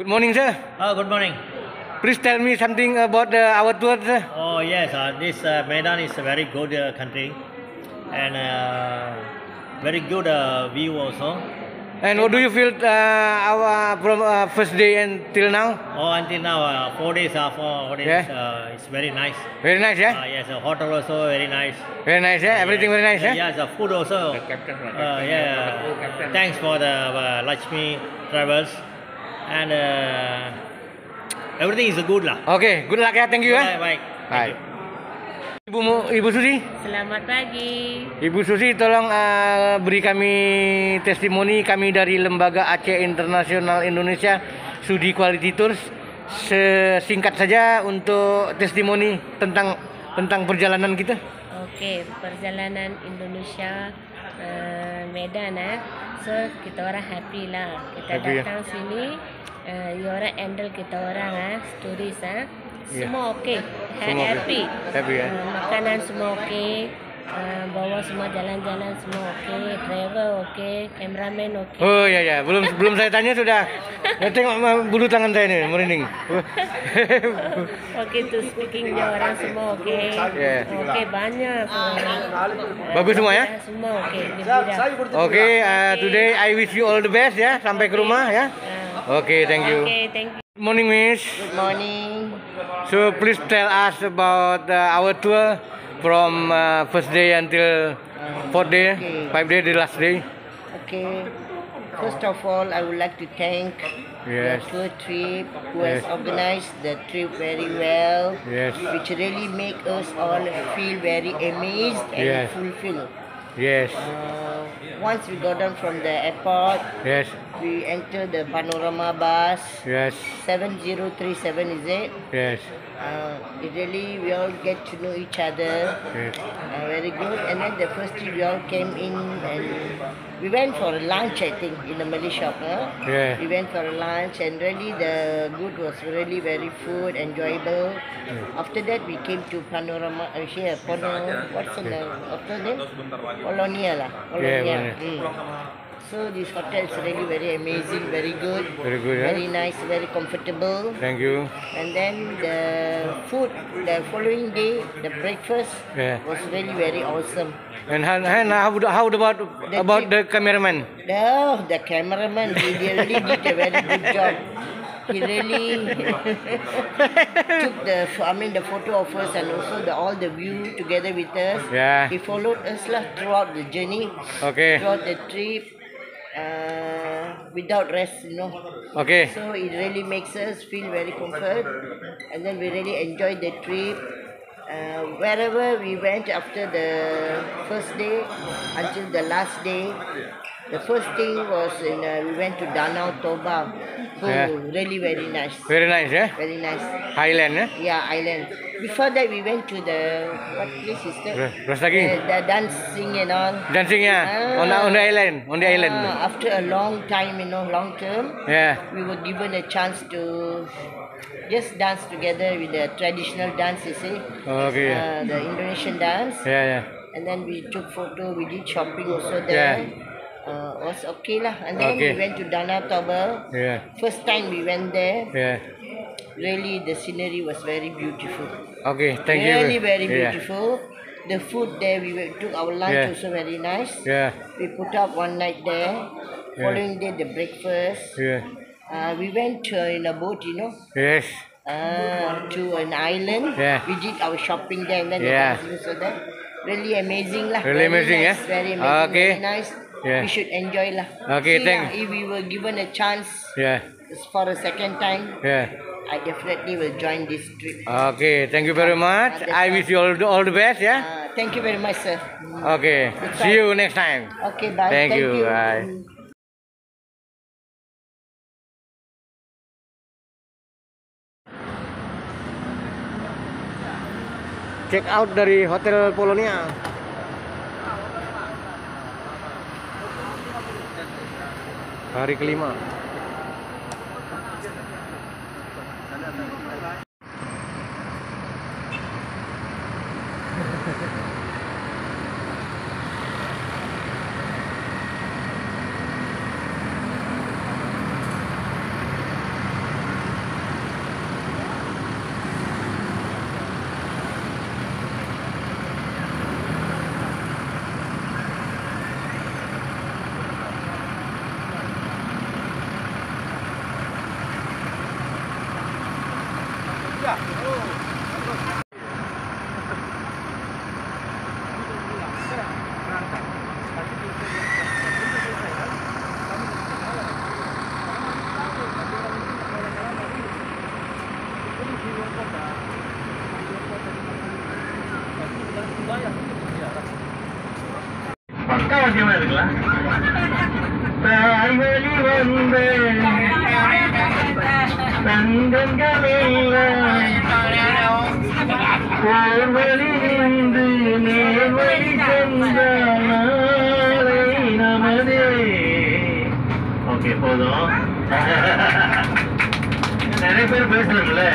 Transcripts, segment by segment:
Good morning, sir. Good morning. Please tell me something about our tour, sir. Oh yes, this Medan is a very good country and very good view also. And what do you feel our from first day until now? Oh, until now 4 days. 4 days. Yeah. It's very nice. Very nice, yeah. Yes, the hotel also very nice. Very nice, yeah. Everything very nice, yeah. Yes, the food also. Thanks for the Lakshmi Travels and everything is good lah. Okay, good luck, yeah. Thank you, yeah. Baik. Bye. Ibu Susi. Selamat pagi. Ibu Susi, tolong beri kami testimoni kami dari Lembaga Aceh Internasional Indonesia Studi Quality Tours. Sesingkat saja untuk testimoni tentang perjalanan kita. Okey, perjalanan Indonesia Medan So kita orang happy lah. Kita Happy, datang sini, orang handle kita orang turis semua okey. Semua Happy. Happy, ya. Makanan semua okey. Bawa semua jalan-jalan semua okey, driver okey, cameraman okey. Oh ya, belum saya tanya sudah. Tengok bulu tangan saya ni merinding. Okey tu speaking dia orang semua okey. Yeah. Okey banyak. Bagus semua ya? Semua okey. Gembira. Okay, today I wish you all the best ya sampai ke rumah ya. Okay, thank you. Okay, thank you. Good morning, Miss. Good morning. So please tell us about our tour from first day until fourth day, Okay. 5 day, the last day. Okay. First of all, I would like to thank Yes. the tour trip who has Yes. organized the trip very well, Yes. which really make us all feel very amazed and Yes. fulfilled. Yes. Once we got down from the airport, Yes. we entered the Panorama bus. Yes. 7037 is it? Yes. It really, we all get to know each other. Yes. Very good. And then the first day we all came in and we went for a lunch, I think, in the Malay shop. Yeah. We went for a lunch and really the good was really very food, enjoyable. After that we came to Panorama, here, what's the name? What's the name? Polonia lah. Polonia. So this hotel is really very amazing, very good. Very good, yeah. Very nice, very comfortable. Thank you. And then the food, the following day, the breakfast was really very awesome. And how about the cameraman? The cameraman, he really did a very good job. He really took the photo of us and also all the view together with us. Yeah. He followed us throughout the journey, Okay. throughout the trip, without rest, Okay. So it really makes us feel very comfort, and then we really enjoyed the trip. Wherever we went after the first day until the last day, the first thing was we went to Danau Toba. Really very nice. Very nice, yeah. Very nice. Highland, yeah. Yeah, island. Before that, we went to the what place is that? Rastagi. The dancing and all. Dancing, yeah. On the island. On the island. After a long time, long term. Yeah. We were given a chance to just dance together with the traditional dance, you see. Okay. The Indonesian dance. Yeah. And then we took photo, we did shopping also there. Was okay lah. And then we went to Danau Toba. Yeah. First time we went there. Yeah. Really, the scenery was very beautiful. Okay, thank you. Really, very beautiful. The food there, we took our lunch also very nice. Yeah. We put up one night there. Following day, the breakfast. Yeah. We went in a boat, Yes. to an island. Yeah. We did our shopping there and then so that really amazing lah. Really amazing, nice, Very amazing, Okay. very nice. Yeah. We should enjoy lah. Okay, See thank- If we were given a chance Yeah. for a second time, Yeah. I definitely will join this trip. Okay, thank you very much. I wish you all the best, yeah. Thank you very much, sir. Okay. See you next time. Okay, bye. Thank you. Bye. Check out dari Hotel Polonia. Hari kelima. பக்காவாசியமா இருக்கலாம். தாய்வழி வந்த தங்கங்களெல்லாம் இருந்து நேர்வழி சென்ற நாளை நமதே. Okay, போதும். நிறைய பேர் பேசுறாங்கல்ல.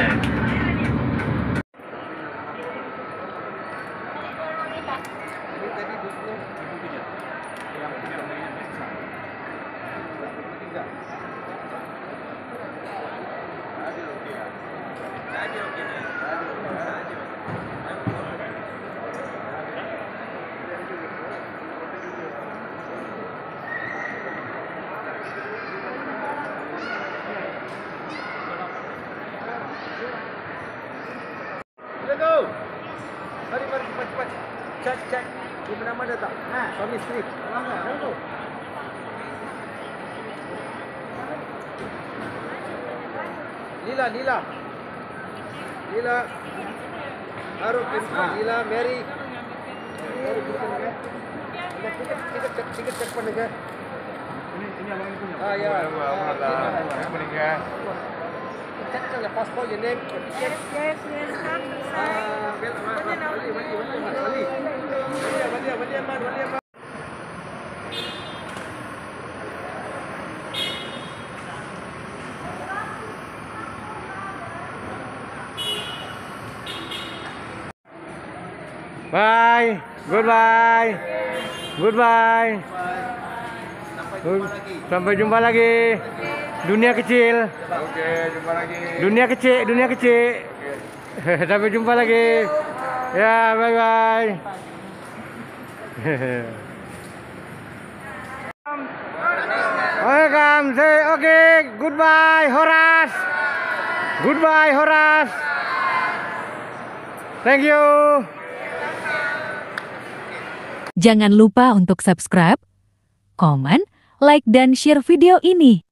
Mari cepat. Cek. Di mana tak? Suami isteri. Mana? Lila. Aruf, Lila, Mary. Tiket cek பண்ணுங்க. Ini abang ini punya. Ya. Yang punya. Cek saja paspor, your name. Yes. Wali. Bye. Goodbye. Sampai jumpa lagi. Dunia kecil. Oke, jumpa lagi. Dunia kecil. Sampai jumpa lagi. Ya, bye. Welcome. Say okay. Goodbye, Horas. Thank you. Jangan lupa untuk subscribe, komen, like, dan share video ini.